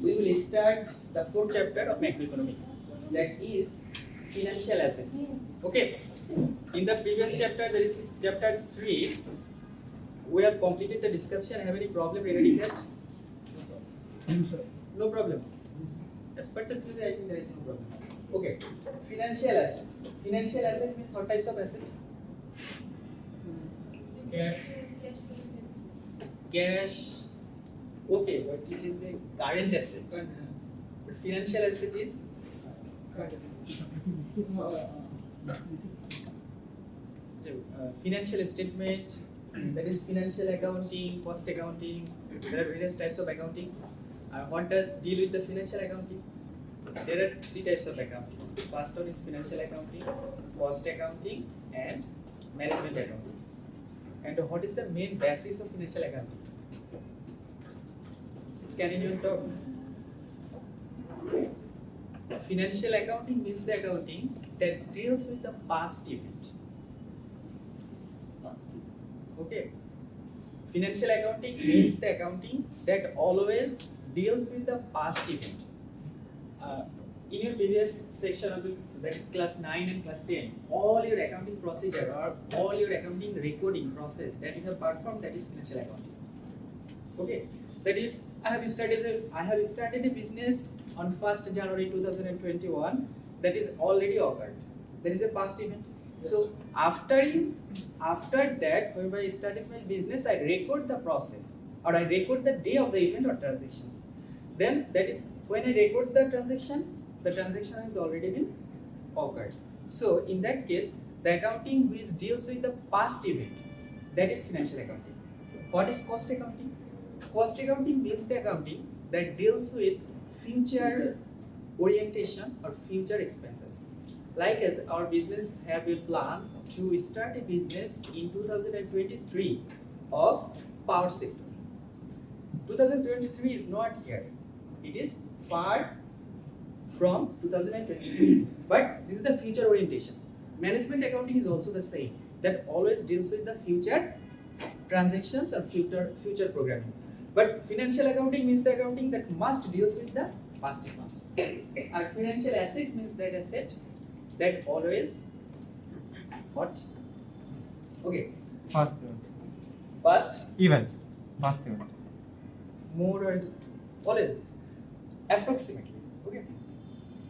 we will start the fourth chapter of macroeconomics, that is financial assets. Okay, in the previous chapter, there is chapter 3. We have completed the discussion. Have any problem regarding that? No problem. As per the theory, I think there is no problem. Okay, financial asset. Financial asset means what types of asset? Cash. Okay, but it is a current asset. But financial asset is financial statement. That is financial accounting, cost accounting. There are various types of accounting. What does deal with the financial accounting? There are 3 types of accounting. First one is financial accounting, cost accounting, and management accounting. And what is the main basis of financial accounting? Can anyone talk? Financial accounting means the accounting that deals with the past event. Okay. Financial accounting means the accounting that always deals with the past event. In your previous section of that is class 9 and class 10, all your accounting procedure or all your accounting recording process that you have performed, that is financial accounting. Okay, that is I have started a business on 1st January 2021. That is already occurred. That is a past event. So after that, when I started my business, I record the process or I record the day of the event or transactions. Then that is when I record the transaction has already been occurred. So in that case, the accounting which deals with the past event, that is financial accounting. What is cost accounting? Cost accounting means the accounting that deals with future orientation or future expenses. Like as our business have a plan to start a business in 2023 of power sector. 2023 is not here. It is far from 2022. But this is the future orientation. Management accounting is also the same. That always deals with the future transactions or future programming. But financial accounting means the accounting that must deals with the past event. And financial asset means that asset that always what? Okay. Past event. More or always approximately. Okay.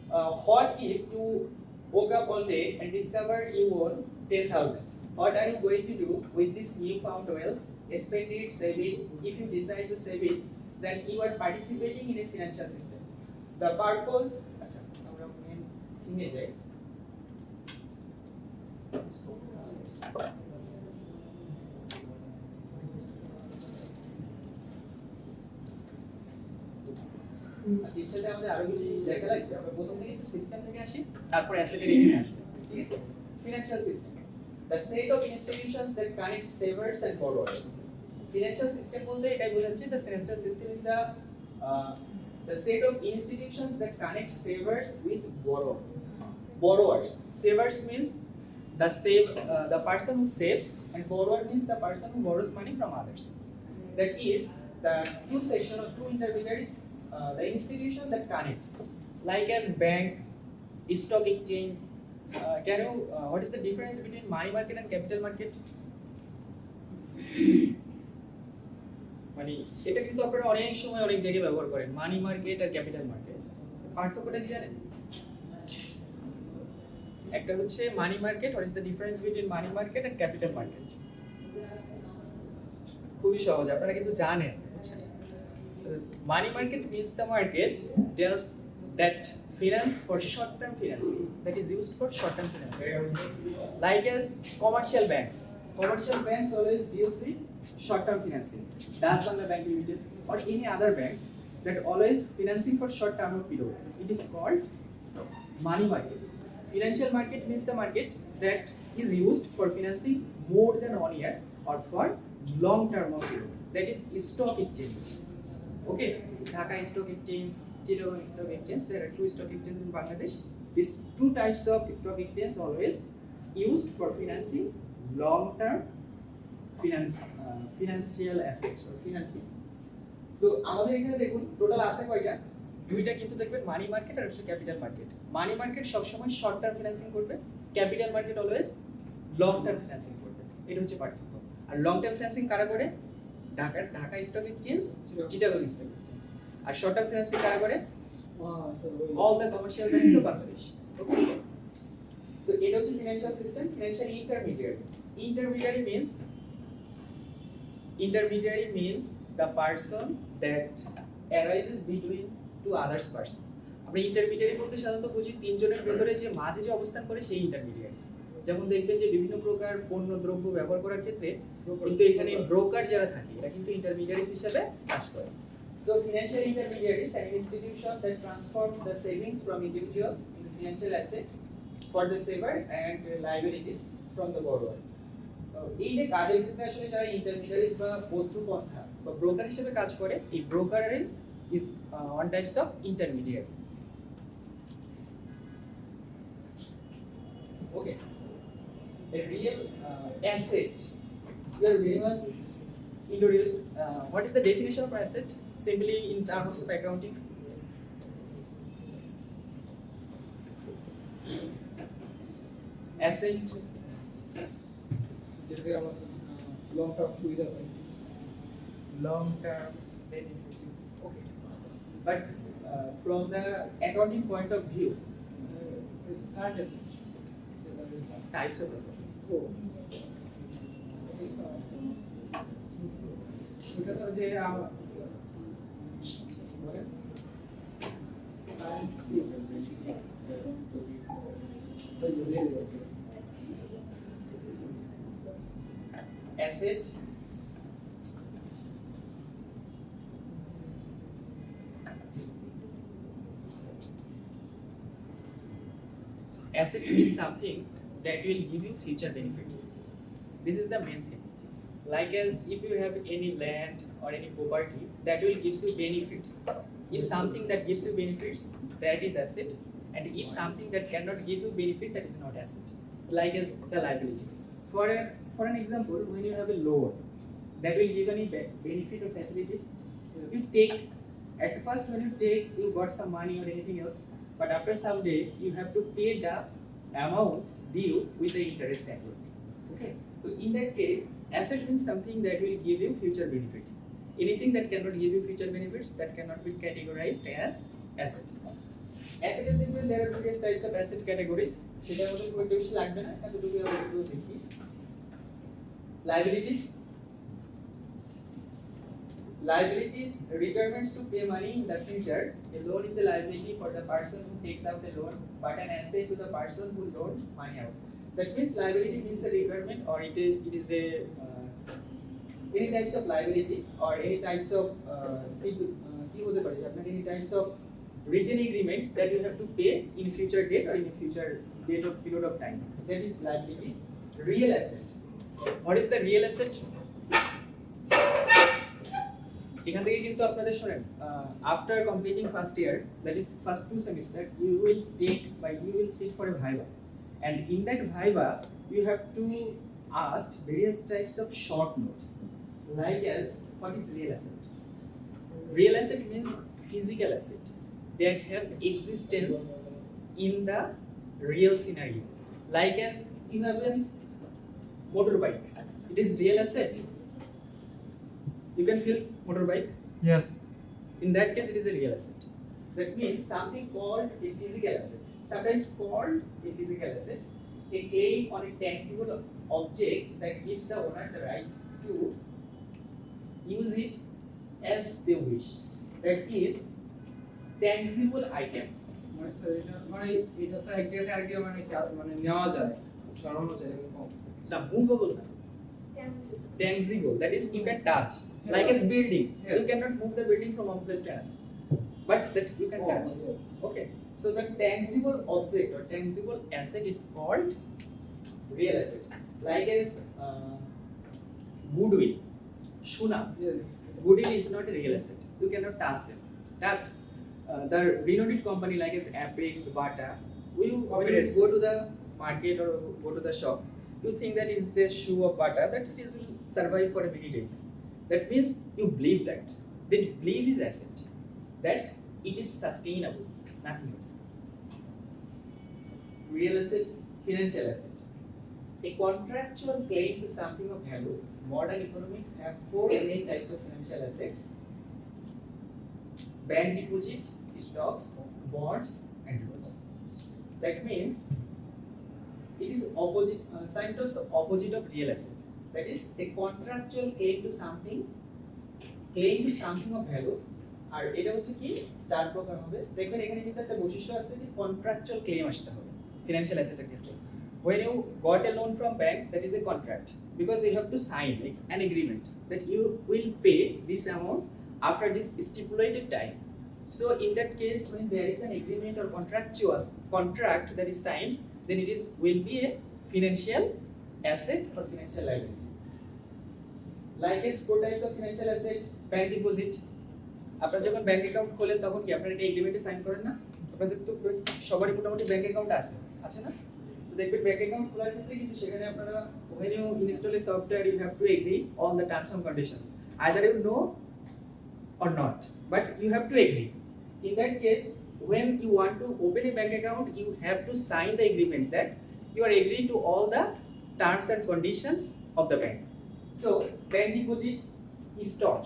What if you woke up one day and discovered you own 10,000? What are you going to do with this newfound wealth? Spend it, save it. If you decide to save it, then you are participating in a financial system. The purpose. সিস্টেমে আমাদের আরো কিছু জিনিস দেখা লাগবে। আমরা প্রথম থেকে একটু সিস্টেম থেকে আসি, তারপর অ্যাসেটের এখানে আসবো। ঠিক আছে? Financial system, the set of institutions that connect savers and borrowers. Financial system বলতে এটাই বোঝাচ্ছে, the financial system is the set of institutions that connect savers with borrowers. Savers means the person who saves, and borrower means the person who borrows money from others. That is the two section or two intermediaries. The institution that connects, like as bank, stock exchange. What is the difference between money market and capital market? মানে এটা কিন্তু আপনারা অনেক সময় অনেক জায়গায় ব্যবহার করেন, মানি মার্কেট আর ক্যাপিটাল মার্কেট। পার্থক্যটা কি জানেন? একটা হচ্ছে money market, what is the difference between money market and capital market? খুবই সহজ, আপনারা কিন্তু জানেন। Money market means the market deals that finance for short-term financing, that is used for short-term financing. Like as commercial banks always deals with short-term financing. Das Bangla Bank Limited or any other banks that always financing for short-term period. It is called money market. Financial market means the market that is used for financing more than 1 year or for long-term period. That is stock exchange. Okay, Dhaka Stock Exchange, Chittagong Stock Exchange. There are 2 stock exchanges in Bangladesh. These 2 types of stock exchange always used for financing long-term financial assets or financing. So, আমাদের এখানে দেখুন total আছে কয়টা? দুইটা কিন্তু দেখবেন money market আর হচ্ছে capital market. Money market সবসময় শর্ট টার্ম ফিনান্সিং করবে, capital market always long term financing করবে। এটা হচ্ছে পার্থক্য। আর লং টার্ম ফিনান্সিং কারা করে? Dhaka stock exchange, Chittagong stock exchange. আর শর্ট টার্ম ফিনান্সিং কারা করে? All the commercial banks of Bangladesh. তো এটা হচ্ছে financial system. Financial intermediary means the person that arises between two others person. আমরা ইন্টারমিডিয়ারি বলতে সাধারণত বুঝি তিনজনের ভেতরে যে মাঝে যে অবস্থান করে সেই ইন্টারমিডিয়ারিস। যেমন দেখবেন যে বিভিন্ন প্রকার পণ্য দ্রব্য ব্যবহার করার ক্ষেত্রে কিন্তু এখানে ব্রোকার যারা থাকে এরা কিন্তু ইন্টারমিডিয়ারিস হিসেবে কাজ করে। So financial intermediaries are an institution that transforms the savings from individuals into financial asset for the saver and liabilities from the borrower. এই যে কাজের ক্ষেত্রে আসলে যারা ইন্টারমিডিয়ারিজ বা মধ্যপন্থা বা ব্রোকার হিসেবে কাজ করে, এই broker is one types of intermediary. Okay, a real asset. We are very much introduced. What is the definition of asset? Simply in terms of accounting. Asset. long term সুবিধা পাই, long term benefits. Okay, but from the accounting point of view, it's not as types of asset. so এটা sir যে Asset means something that will give you future benefits. This is the main thing. Like as if you have any land or any property that will gives you benefits. If something that gives you benefits, that is asset. And if something that cannot give you benefit, that is not asset. Like as the liability. For an example, when you have a loan that will give any benefit or facility, you take, at first when you take, you got some money or anything else, but after some day you have to pay the amount due with the interest accrued. Okay, so in that case, asset means something that will give you future benefits. Anything that cannot give you future benefits, that cannot be categorized as asset. Asset দেখবেন there are various types of asset categories. সেটার মধ্যে খুব বেশি লাগবে না, এতটুকু আমরা একটু দেখি। Liabilities, requirements to pay money in the future. A loan is a liability for the person who takes out a loan, but an asset to the person who loaned money out. That means liability means a requirement, or it is a any types of liability or any types of any types of written agreement that you have to pay in future date or in a future date of period of time. That is liability. Real asset. What is the real asset? এখান থেকে কিন্তু আপনাদের শুনেন, after completing first year, that is first 2 semester, you will sit for a viva, and in that viva you have to ask various types of short notes, like as what is real asset? Real asset means physical asset that have existence in the real scenario, like as you have a motorbike, it is real asset. You can feel motorbike? yes, In that case, it is a real asset. That means something called a physical asset, sometimes called a physical asset, a claim on a tangible object that gives the owner the right to use it as they wish. That is tangible item. মানে sir এটা sir এক জায়গা থেকে আরেক জায়গায় মানে নেওয়া যায়, সরানো যায় এরকম Now, movable. Tangible, that is you can touch, like a building. Yeah. You cannot move the building from one place to another, but that you can touch. Okay, so the tangible object or tangible asset is called real asset. Like as goodwill, Shuna. Goodwill is not a real asset. You cannot touch them. Touch the renowned company like as Apex, Bata. When you go to the market or go to the shop, you think that is the shoe of Bata, that it is will survive for many days. That means you believe that. That belief is asset. That it is sustainable, nothing else. Real asset, financial asset. A contractual claim to something of value. Modern economics have four main types of financial assets: bank deposit, stocks, bonds, and loans. That means it is opposite, symptoms opposite of real asset. That is a contractual claim to something of value. আর এটা হচ্ছে কি চার প্রকার হবে। দেখবেন এখানে কিন্তু একটা বৈশিষ্ট্য আছে যে কন্ট্রাকচুয়াল ক্লেম আসতে হবে ফিনান্সিয়াল অ্যাসেটের ক্ষেত্রে। When you got a loan from bank, that is a contract, because you have to sign like an agreement that you will pay this amount after this stipulated time. So in that case, when there is an agreement or contractual contract that is signed, then it is will be a financial asset or financial liability. Likewise, four types of financial asset. Bank deposit. আপনারা যখন bank account খোলেন তখন কি আপনারা একটা এগ্রিমেন্টে sign করেন না? আপনাদের তো সবারই মোটামুটি ব্যাংক অ্যাকাউন্ট আছে না? তো দেখবেন ব্যাংক অ্যাকাউন্ট খোলার ক্ষেত্রে কিন্তু সেখানে আপনারা when you install a software you have to agree on the terms and conditions. Either you know or not, but you have to agree. In that case, when you want to open a bank account, you have to sign the agreement that you are agreeing to all the terms and conditions of the bank. So, bank deposit is stock.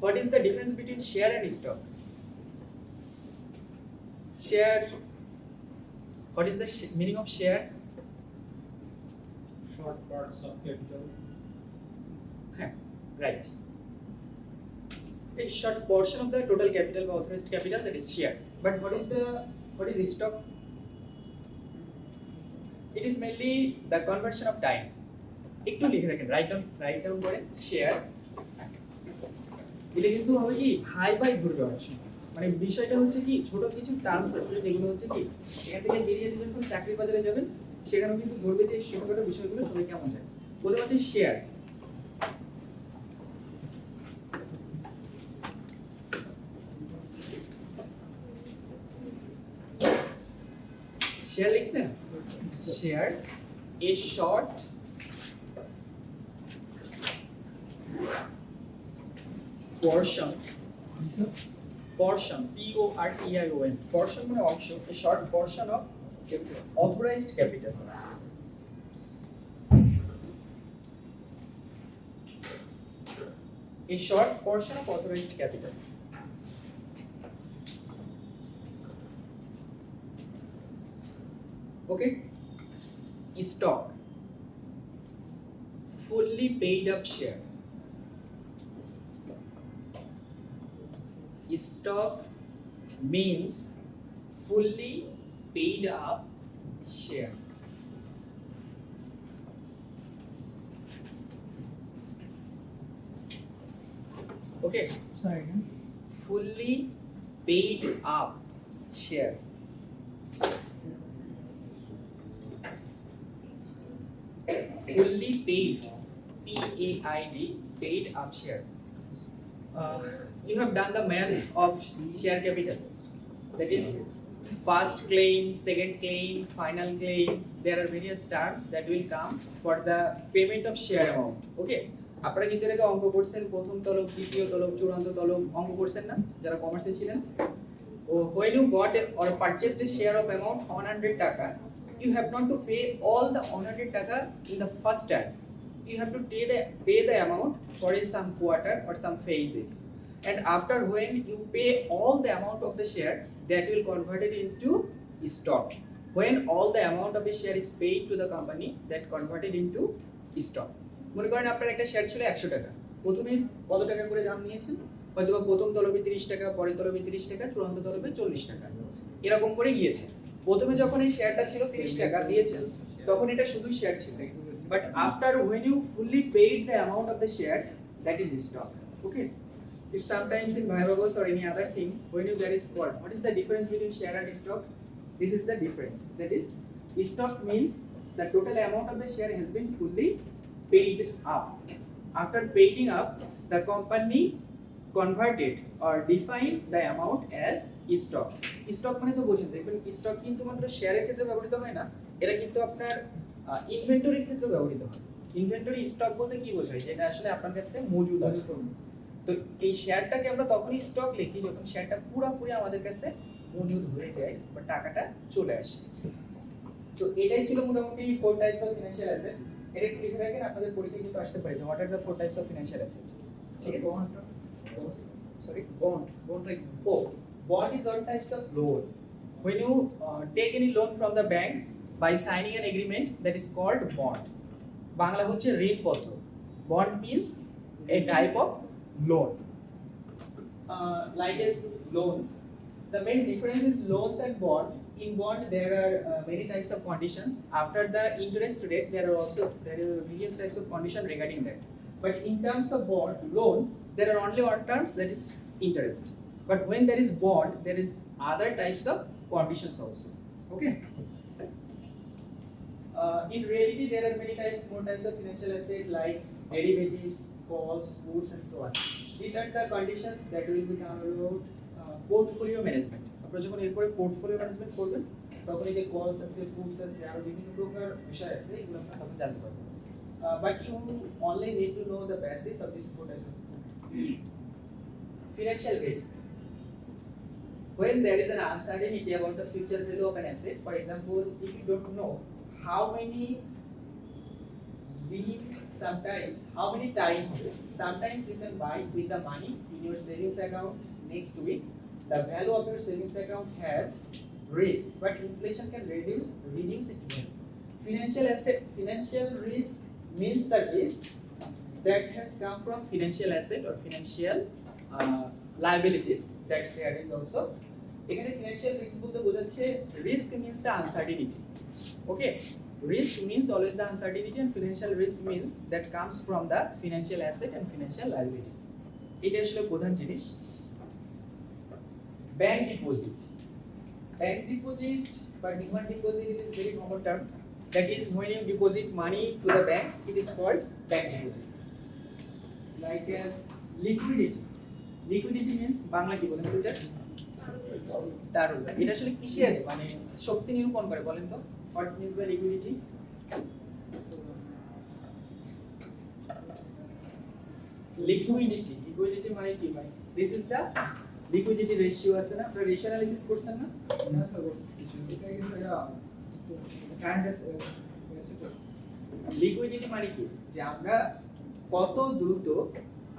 What is the difference between share and stock? Share. What is the meaning of share? Short parts of capital. Right. A short portion of the total capital or authorized capital, that is share. But what is stock? It is mainly the conversion of time. একটু লিখে রাখেন, write down করে share. এটা কিন্তু হবে কি high by ঘুরবে অনেক সময়। মানে বিষয়টা হচ্ছে কি ছোট কিছু টার্মস আছে যেগুলো হচ্ছে কি এখান থেকে বেরিয়ে যখন চাকরি বাজারে যাবেন সেখানেও কিন্তু ধরবে যে ছোটখাটো বিষয়গুলো সবাই কেমন যায়। প্রথম হচ্ছে শেয়ার। শেয়ার লিখছেন? Share a short portion P-O-R-T-I-O-N portion মানে অংশ a short portion of authorized capital. A short portion of authorized capital. Okay. Stock, fully paid up share. Stock means fully paid up share. Okay. Sorry. Fully paid up share. Fully paid, P-A-I-D, paid up share. You have done the math of share capital. That is first claim, second claim, final claim. There are various terms that will come for the payment of share amount. Okay. আপনারা কিন্তু এটাকে অঙ্ক করছেন প্রথম তলব, দ্বিতীয় তলব, চূড়ান্ত তলব অঙ্ক করছেন না যারা কমার্সে ছিলেন? When you got or purchased a share of amount 100 টাকা, you have not to pay all the 100 টাকা in the first time. You have to pay the amount for some quarter or some phases. And after when you pay all the amount of the share, that will convert it into stock. When all the amount of a share is paid to the company, that converted into stock. মনে করেন আপনার একটা share ছিল 100 টাকা, প্রথমে কত টাকা করে দাম নিয়েছেন? হয়তো প্রথম তলবে 30 টাকা, পরের তলবে 30 টাকা, চূড়ান্ত তলবে 40 টাকা, এরকম করে গিয়েছে। প্রথমে যখন এই শেয়ারটা ছিল 30 টাকা দিয়েছেন তখন এটা শুধু শেয়ার ছিল, but after when you fully paid the amount of the share, that is stock. Okay. If sometimes in Bhavagos or any other thing, when you there is what is the difference between share and stock? This is the difference. That is, stock means the total amount of the share has been fully paid up. After paying up, the company converted or defined the amount as stock. Stock মানে তো বোঝেন, দেখবেন stock কিন্তু মাত্র শেয়ারের ক্ষেত্রে ব্যবহৃত হয় না, এটা কিন্তু আপনার ইনভেন্টরির ক্ষেত্রে ব্যবহৃত হয়। ইনভেন্টরি স্টক বলতে কি বোঝায়? যেটা আসলে আপনার কাছে মজুদ আছে। তো এই শেয়ারটাকে আমরা তখনই স্টক লিখি যখন শেয়ারটা পুরোপুরি আমাদের কাছে মজুদ হয়ে যায় বা টাকাটা চলে আসে। তো এটাই ছিল মোটামুটি 4 টাইপস অফ ফিনান্সিয়াল অ্যাসেট। এটা একটু লিখে রাখেন, আপনাদের পরীক্ষায় কিন্তু আসতে পারে যে what are the 4 types of financial asset. ঠিক আছে, sorry, bond like bond is all types of loan. When you take any loan from the bank by signing an agreement, that is called bond. Bangla হচ্ছে ঋণপত্র। Bond means a type of loan. Like as loans, the main difference is loans and bond. In bond there are Many types of conditions. After the interest rate, there are various types of condition regarding that. but in terms of bond loan, There are only one terms, that is interest. But when there is bond, there is other types of conditions also. Okay. in reality there are many more types of financial asset like derivatives, calls, puts and so on. These are the conditions that will become about Portfolio management. আপনারা যখন এরপরে portfolio management করবেন তখন এই যে কলস আছে, puts আছে, আরো বিভিন্ন প্রকার বিষয় আছে, এগুলো আপনারা তখন জানতে পারবেন। But you only need to know the basis of these 4 types of financial risk. When there is an uncertainty about the future value of an asset, for example, if you don't know how many time, sometimes you can buy with the money in your savings account next week. The value of your savings account has risk, but inflation can reduce it well. Financial risk means the risk that has come from financial asset or financial liabilities. that's there is also. এখানে financial risk বলতে বোঝাচ্ছে Risk means the uncertainty. Okay. Risk means always the uncertainty, and financial risk means that comes from the financial asset and financial liabilities. এটা আসলে প্রধান জিনিস। bank deposit. Bank deposit or demand deposit is very common term. That is, when you deposit money to the bank, it is called Bank deposits. Like as liquidity. liquidity means Bangla কি বলেন তো এটা? তারুণ্য। এটা আসলে কিসের মানে শক্তি নিরূপণ করে বলেন তো? What means by liquidity? Liquidity মানে কি ভাই? This is the liquidity ratio আছে না? আপনারা রেশিও অ্যানালিসিস করছেন না? না স্যার কিছু এটা কি স্যার কারেন্ট অ্যাসেট লিকুইডিটি মানে কি, যে আমরা কত দ্রুত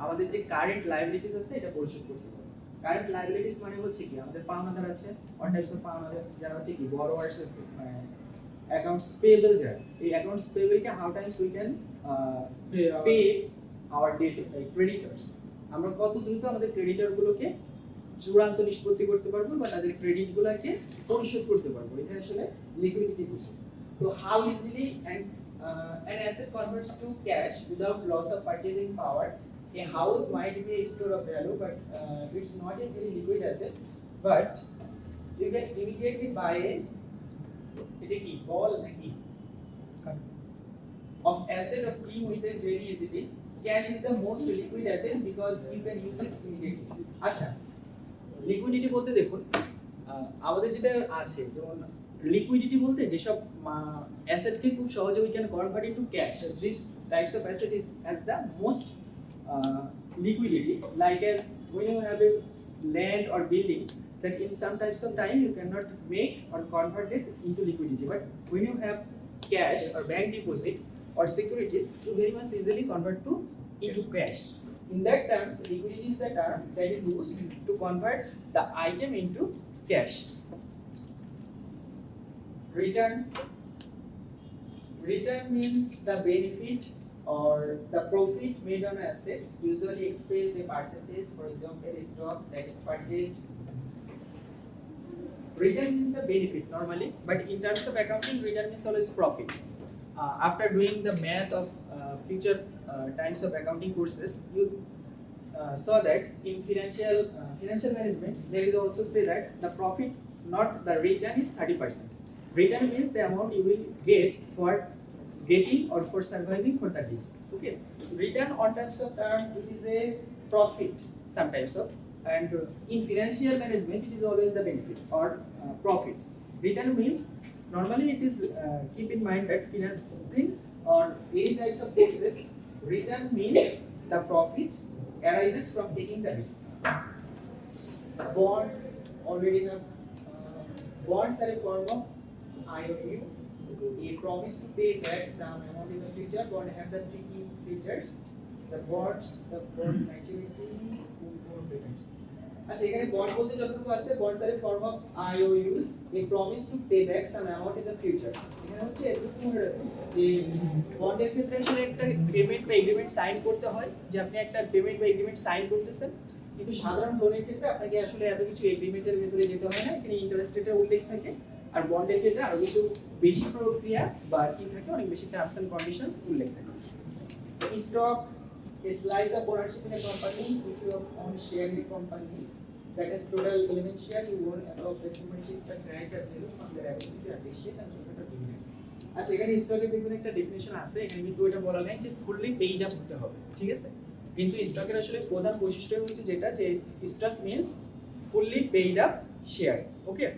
আমাদের যে কারেন্ট লায়াবিলিটিস আছে এটা পরিশোধ করতে পারবো। কারেন্ট লায়াবিলিটিস মানে হচ্ছে কি, আমাদের পাওনাদার আছে, অল টাইপস অফ পাওনাদার, যারা হচ্ছে কি বরোয়ার্স আছে, অ্যাকাউন্টস পেয়েবল, যারা এই অ্যাকাউন্টস পেয়েবলকে how times we can pay our debt creditors, আমরা কত দ্রুত আমাদের ক্রেডিটরগুলোকে চূড়ান্ত নিষ্পত্তি করতে পারবো বা তাদের ক্রেডিটগুলোকে পরিশোধ করতে পারবো, এটা আসলে লিকুইডিটি বুঝি। So how easily an asset converts to cash without loss of purchasing power? A house might be a store of value, but it's not a very liquid asset. But you can immediately buy a ball of asset of being with it very easily. Cash is the most liquid asset because you can use it immediately. আচ্ছা, liquidity বলতে দেখুন আমাদের যেটা আছে, যেমন liquidity বলতে যেসব অ্যাসেটকে খুব সহজে we can convert into cash, this types of asset is has the most liquidity, like as when you have a land or building that in some types of time you cannot make or convert it into liquidity, but when you have cash or bank deposit or securities, you very much easily convert into cash. In that terms, liquidity is the term that is used to convert the item into cash. Return means the benefit or the profit made on an asset, usually expressed in percentage. For example, a stock that is purchased. Return means the benefit normally, but in terms of accounting, return means always profit. After doing the math of future times of accounting courses, you saw that in financial management, there is also say that the profit, not the return, is 30%. Return means the amount you will get for getting or for surviving for the risk. Okay, return on terms of term, it is a profit sometimes of, and in financial management it is always the benefit or profit. Return means normally it is keep in mind that financing or any types of courses, return means the profit arises from taking the risk. Bonds already have bonds are a form of IOU. A promise to pay back some amount in the future. Bond have the three key features: the bonds, the bond maturity, bond returns. আচ্ছা এখানে bond বলতে যতটুকু আছে bonds are a form of IOUs, a promise to pay back some amount in the future. এখানে হচ্ছে এটুকু মনে রাখুন যে বন্ডের ক্ষেত্রে আসলে একটা পেমেন্ট বা এগ্রিমেন্ট সাইন করতে হয়, যে আপনি একটা পেমেন্ট বা এগ্রিমেন্ট সাইন করতেছেন, কিন্তু সাধারণ লোনের ক্ষেত্রে আপনাকে আসলে এত কিছু এগ্রিমেন্টের ভিতরে যেতে হয় না, এখানে ইন্টারেস্ট রেটের উল্লেখ থাকে। আর বন্ডের ক্ষেত্রে আরো কিছু বেশি প্রক্রিয়া বা কি থাকে, অনেক বেশি টার্মস এন্ড কন্ডিশনস উল্লেখ থাকে। Stock is slice of ownership in a company. If you own share in a company that has total 11 share, you own about the company stock right at zero from the ability to appreciate and total dividends. আচ্ছা এখানে স্টকের বিভিন্ন একটা definition আছে, এখানে কিন্তু এটা বলা নাই যে ফুললি পেইড আপ হতে হবে, ঠিক আছে? কিন্তু স্টকের আসলে প্রধান বৈশিষ্ট্য হচ্ছে যেটা, যে stock means fully paid up share. Okay,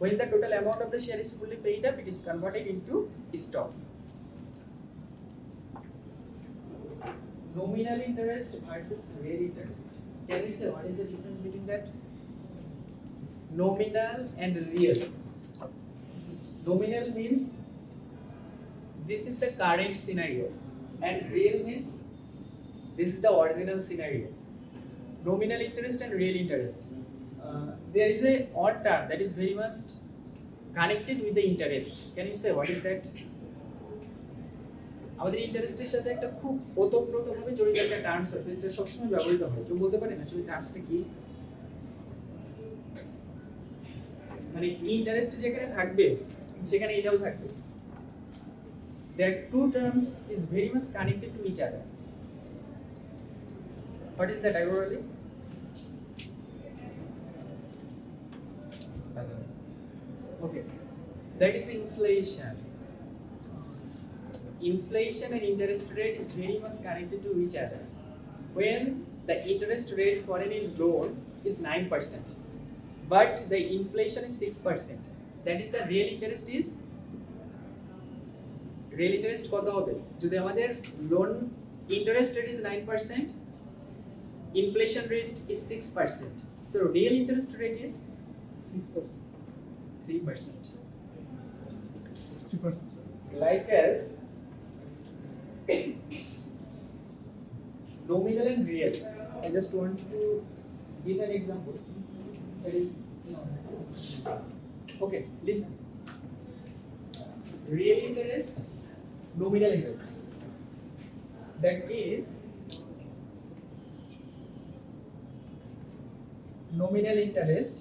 when the total amount of the share is fully paid up, it is converted into stock. Nominal interest versus real interest. Can you say what is the difference between that? Nominal and real. Nominal means this is the current scenario, and real means this is the original scenario. Nominal interest and real interest. There is a odd term that is very much connected with the interest. Can you say what is that? আমাদের ইন্টারেস্টের সাথে একটা খুব ওতপ্রোতভাবে জড়িত একটা terms আছে, যেটা সবসময় ব্যবহৃত হয়। কেউ বলতে পারেন আসলে টার্মসটা কি? মানে ইন্টারেস্ট যেখানে থাকবে সেখানে এটাও থাকবে। There are two terms is very much connected to each other. What is that actually? Okay, that is inflation. Inflation and interest rate is very much connected to each other. When the interest rate for any loan is 9%, but the inflation is 6%, that is the real interest is real interest কত হবে? যদি আমাদের loan interest rate is 9%, inflation rate is 6%, so real interest rate is 3%. 3%. Like as nominal and real. I just want to give an example. That is okay. Listen. Real interest, nominal interest. That is nominal interest.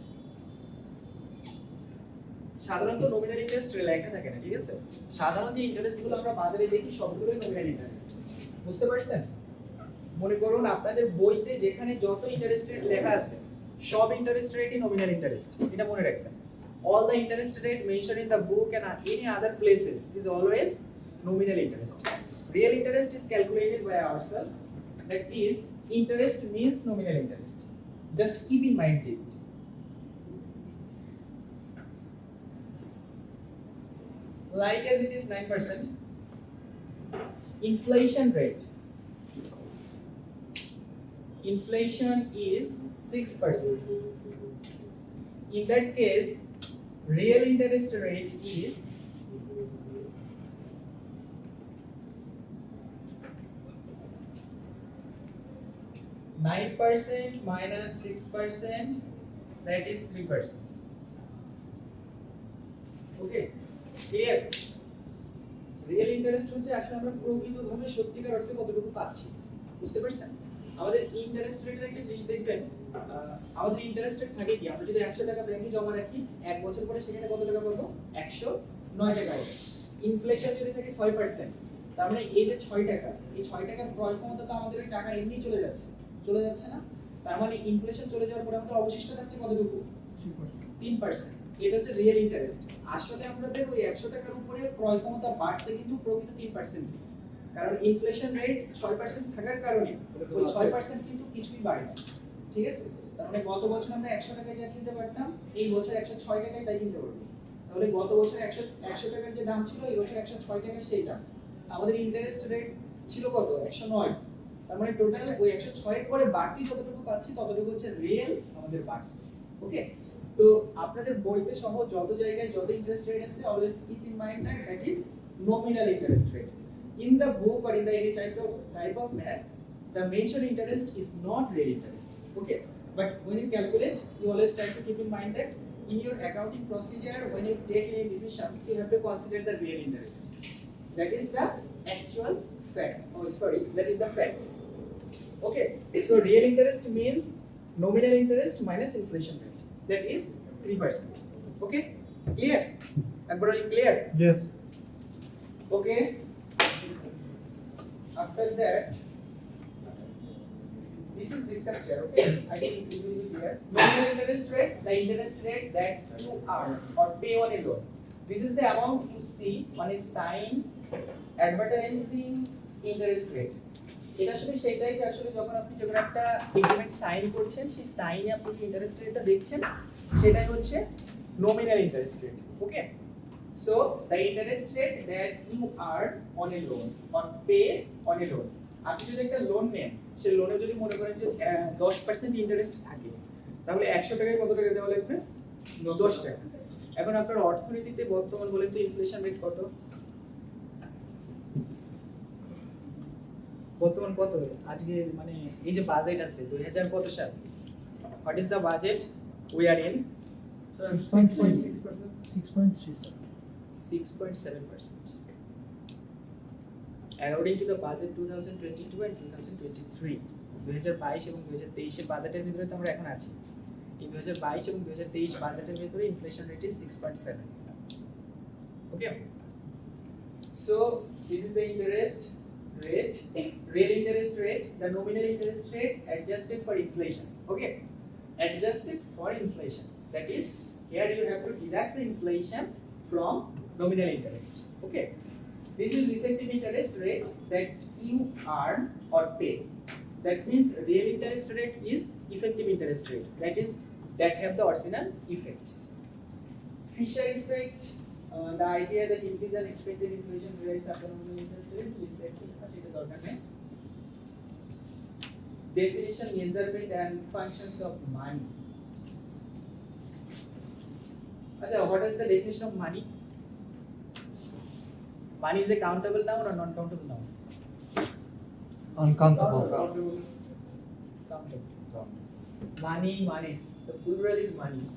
সাধারণত নোমিনাল interest লেখা থাকে না, ঠিক আছে? সাধারণ যে ইন্টারেস্টগুলো আমরা বাজারে দেখি সবগুলোই নোমিনাল ইন্টারেস্ট। বুঝতে পারছেন? মনে করুন আপনাদের বইতে যেখানে যত ইন্টারেস্ট রেট লেখা আছে সব ইন্টারেস্ট রেটই নোমিনাল ইন্টারেস্ট, এটা মনে রাখবেন। All the interest rate mentioned in the book and any other places is always nominal interest. Real interest is calculated by ourselves. That is, interest means nominal interest. Just keep in mind it. Like as it is 9%, inflation rate. Inflation is 6%. In that case, real interest rate is 9% minus 6%, that is 3%. Okay, clear? Real interest হচ্ছে আসলে আমরা প্রকৃতভাবে সত্যিকার অর্থে কতটুকু পাচ্ছি, বুঝতে পারছেন? আমাদের ইন্টারেস্ট রেটের একটা জিনিস দেখবেন, আমাদের ইন্টারেস্ট রেট থাকে কি, আমরা যদি 100 টাকা ব্যাংকে জমা রাখি 1 বছর পরে সেখানে কত টাকা পাবো? 109 টাকা হবে। ইনফ্লেশন যদি থাকে 6%, তার মানে এই যে 6 টাকা, এই 6 টাকার ক্রয় ক্ষমতা তো আমাদের ওই টাকা এমনি চলে যাচ্ছে না? তার মানে ইনফ্লেশন চলে যাওয়ার পরে আমাদের অবশিষ্ট থাকছে কতটুকু? 3%। এটা হচ্ছে রিয়েল ইন্টারেস্ট। আসলে আমাদের ওই 100 টাকার উপরে ক্রয় ক্ষমতা বাড়ছে কিন্তু প্রকৃত 3%, কারণ ইনফ্লেশন রেট 6% থাকার কারণে ওই 6% কিন্তু কিছুই বাড়ে না, ঠিক আছে? তার মানে গত বছর আমরা 100 টাকায় যা কিনতে পারতাম এই বছর 106 টাকায় তাই কিনতে পারবো। তাহলে গত বছর 100 টাকার যে দাম ছিল এই বছর 106 টাকা সেই দাম। আমাদের ইন্টারেস্ট রেট ছিল কত? 109। তার মানে টোটাল ওই 106 এর পরে বাড়তি যতটুকু পাচ্ছি ততটুকু হচ্ছে রিয়েল আমাদের বাড়ছে। ওকে, তো আপনাদের বইতে সহ যত জায়গায় যত ইন্টারেস্ট রেট আছে always keep in mind that is nominal interest rate. In the book or in the any type of math, the mentioned interest is not real interest. Okay, but when you calculate, you always try to keep in mind that in your accounting procedure, when you take any decision, you have to consider the real interest. That is the actual fact. Oh, sorry, that is the fact. Okay, so real interest means nominal interest minus inflation rate. That is 3%. Okay, clear? Everybody clear? Yes. Okay. After that, this is discussed here. Okay, I think it will be clear. Nominal interest rate, the interest rate that you earn or pay on a loan. This is the amount you see on a sign advertising interest rate. এটা আসলে সেটাই যে আসলে যখন আপনি যখন একটা agreement sign করছেন সেই সাইনে আপনি যে ইন্টারেস্ট রেটটা দেখছেন সেটাই হচ্ছে nominal interest rate. Okay, so the interest rate that you earn on a loan or pay on a loan. আপনি যদি একটা লোন নেন সেই লোনে যদি মনে করেন যে 10% ইন্টারেস্ট থাকে তাহলে 100 টাকায় কত টাকা দেওয়া লাগবে? 10 টাকা। এখন আপনার অর্থনীতিতে বর্তমান বলেন তো ইনফ্লেশন রেট কত? বর্তমান কত? আজকে মানে এই যে বাজেট আছে 2000 কত সাল? What is the budget we are in? 6.3. 6.7%. According to the budget 2022 and 2023, 2022 এবং 2023 এর বাজেটের ভিতরে তো আমরা এখন আছি। এই 2022 এবং 2023 বাজেটের ভিতরে inflation rate is 6.7. Okay, so this is the interest rate, real interest rate, the nominal interest rate adjusted for inflation. Okay, adjusted for inflation. That is, here you have to deduct the inflation from nominal interest. Okay, this is effective interest rate that you earn or pay. That means real interest rate is effective interest rate. That is, that have the original effect. Fisher effect. The idea that increase and expected inflation drives up the nominal interest rate is the organized definition, measurement, and functions of money. Acha, what is the definition of money? Money is a countable noun or non-countable noun? Uncountable. Countable. Money, monies. The plural is monies.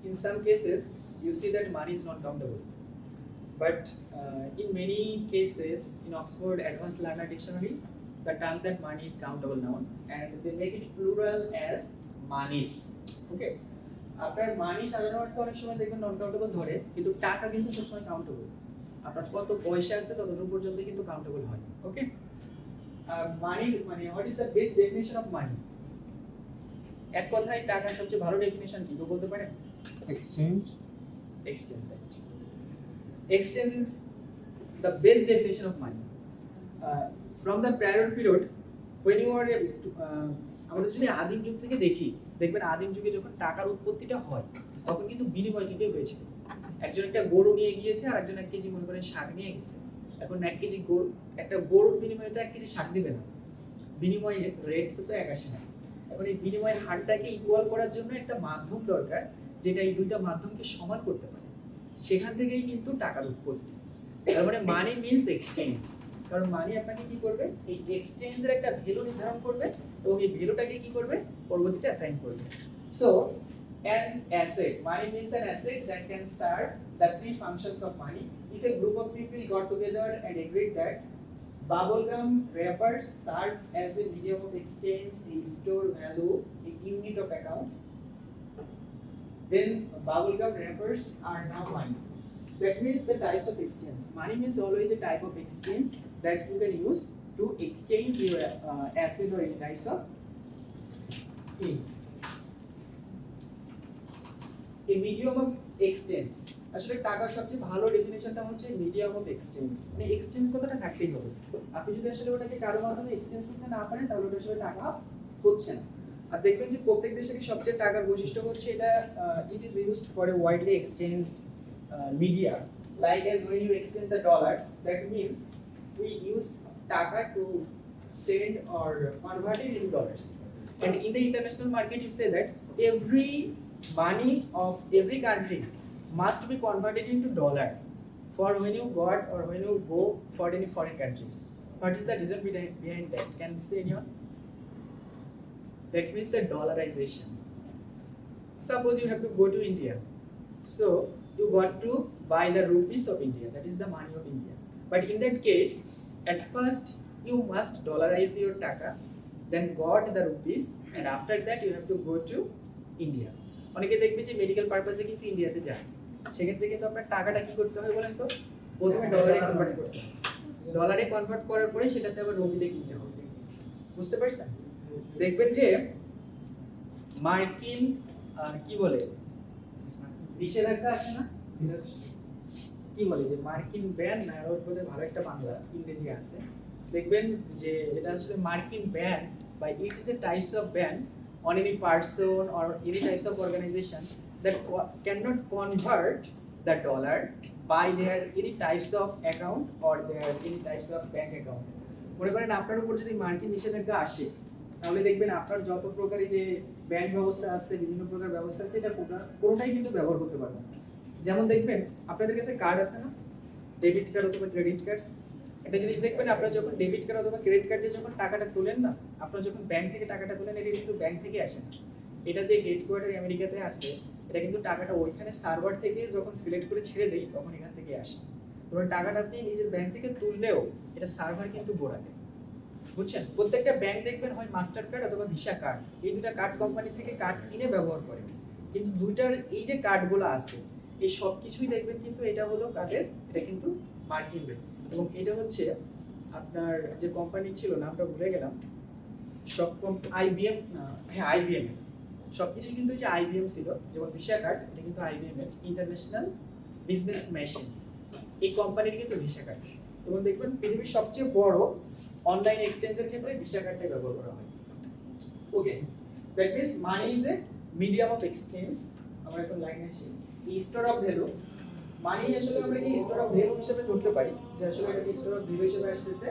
In some cases, you see that money is not countable. But in many cases, in Oxford Advanced Learner Dictionary, the term that money is countable noun, and they make it plural as monies. Okay. After money, সাধারণত অর্থ অনেক সময় দেখবেন non countable ধরে, কিন্তু টাকা কিন্তু সবসময় কাউন্টেবল। আপনার কত পয়সা আছে ততটুকু পর্যন্ত কিন্তু কাউন্টেবল হয়। ওকে, মানি মানে what is the best definition of money? এক কথায় টাকার সবচেয়ে ভালো ডেফিনিশন কি বলতে পারেন? Exchange. Exchange rate. Exchange is the best definition of money. From the prior period, when you are আমাদের যদি আদিম যুগ থেকে দেখি, দেখবেন আদিম যুগে যখন টাকার উৎপত্তিটা হয় তখন কিন্তু বিনিময় থেকে হয়েছিল। একজন একটা গরু নিয়ে গিয়েছে আর একজন 1 কেজি মনে করেন শাক নিয়ে গেছে। এখন 1 কেজি গরু, একটা গরুর বিনিময়ে তো 1 কেজি শাক দিবে না, বিনিময় রেট তো এক আসে না। এখন এই বিনিময়ের হারটাকে ইকুয়াল করার জন্য একটা মাধ্যম দরকার যেটা এই দুইটা মাধ্যমকে সমান করতে পারে, সেখান থেকেই কিন্তু টাকার উৎপত্তি। তার মানে মানি মিন্স এক্সচেঞ্জ, কারণ মানি আপনাকে কি করবে, এই এক্সচেঞ্জের একটা ভ্যালু নির্ধারণ করবে এবং এই ভ্যালুটাকে কি করবে, পরবর্তীতে অ্যাসাইন করবে। So an asset, money means an asset that can serve the 3 functions of money. If a group of people got together and agreed that bubblegum wrappers serve as a medium of exchange, a store value, a unit of account, then bubblegum wrappers are now money. That means the types of exchange. Money means always a type of exchange that you can use to exchange your asset or any types of thing. A medium of exchange. আসলে টাকার সবচেয়ে ভালো ডেফিনিশনটা হচ্ছে medium of exchange. মানে exchange কথাটা থাকতেই হবে। আপনি যদি আসলে ওটাকে কারো মাধ্যমে এক্সচেঞ্জ করতে না পারেন তাহলে ওটা আসলে টাকা হচ্ছে না। আর দেখবেন যে প্রত্যেক দেশেরই সবচেয়ে টাকার বৈশিষ্ট্য হচ্ছে এটা it is used for a widely exchanged media, like as when you exchange the dollar, that means we use taka to sent or converted into dollars. And in the international market, you say that every money of every country must be converted into dollar for when you got or when you go for any foreign countries. What is the reason behind that? Can you say anyone? That means the dollarization. Suppose you have to go to India, so you got to buy the rupees of India, that is the money of India. But in that case, at first you must dollarize your taka, then got the rupees, and after that you have to go to India. অনেকে দেখবে যে medical পারপাসে কিন্তু ইন্ডিয়াতে যায়, সেক্ষেত্রে কিন্তু আপনার টাকাটা কি করতে হবে বলেন তো, প্রথমে ডলারে কনভার্ট করতে হবে, ডলারে কনভার্ট করার পরে সেটাতে আবার রুপিতে কিনতে হবে। বুঝতে পারছেন? দেখবেন যে মার্কিন কি বলে নিষেধাজ্ঞা আছে না, কি বলে যে মার্কিন ব্যান, না ওর মধ্যে ভালো একটা বাংলা ইংরেজি আছে, দেখবেন যে যেটা আসলে মার্কিন ব্যান বা it is a types of ban on any person or any types of organization that cannot convert the dollar by their any types of account or their any types of bank account. মনে করেন আপনার উপর যদি মার্কিন নিষেধাজ্ঞা আসে, তাহলে দেখবেন আপনার যত প্রকারই যে ব্যাংক ব্যবস্থা আছে, বিভিন্ন প্রকার ব্যবস্থা আছে, এটা কোনোটাই কিন্তু ব্যবহার করতে পারবেন না। যেমন দেখবেন আপনাদের কাছে কার্ড আছে না, ডেবিট কার্ড অথবা ক্রেডিট কার্ড। একটা জিনিস দেখবেন, আপনারা যখন ডেবিট কার্ড অথবা ক্রেডিট কার্ড দিয়ে যখন টাকাটা তোলেন না, আপনারা যখন ব্যাংক থেকে টাকাটা তোলেন, এটা কিন্তু ব্যাংক থেকে আসে না, এটা যে হেডকোয়ার্টার আমেরিকাতে আসছে, এটা কিন্তু টাকাটা ওইখানে সার্ভার থেকে যখন সিলেক্ট করে ছেড়ে দেই তখন এখান থেকে আসে। ধরুন টাকাটা আপনি নিজের ব্যাংক থেকে তুললেও এটা সার্ভার কিন্তু বোড়াতে, বুঝছেন? প্রত্যেকটা ব্যাংক দেখবেন হয় মাস্টার কার্ড অথবা ভিসা কার্ড, এই দুটা কার্ড কোম্পানি থেকে কার্ড কিনে ব্যবহার করে, কিন্তু দুইটার এই যে কার্ডগুলো আছে এই সব কিছুই দেখবেন কিন্তু এটা হলো কাদের, এটা কিন্তু মার্কিনদের। এবং এটা হচ্ছে আপনার যে কোম্পানি ছিল, নামটা ভুলে গেলাম, সব আইবিএম, হ্যাঁ আইবিএম এর সবকিছু কিন্তু যে আইবিএম ছিল, যেমন ভিসা কার্ড, এটা কিন্তু আইবিএম এর ইন্টারন্যাশনাল বিজনেস মেশিনস, এই কোম্পানির কিন্তু ভিসা কার্ড। এবং দেখবেন পৃথিবীর সবচেয়ে বড় অনলাইন এক্সচেঞ্জের ক্ষেত্রে ভিসা কার্ডটাই ব্যবহার করা হয়। Okay, that means money is a medium of exchange. আমরা এখন লাইনে আসি, স্টোর অফ ভ্যালু। মানি আসলে আমরা কি স্টোর অফ ভ্যালু হিসেবে ধরতে পারি, যে আসলে এটা কি স্টোর অফ ভ্যালু হিসেবে আসতেছে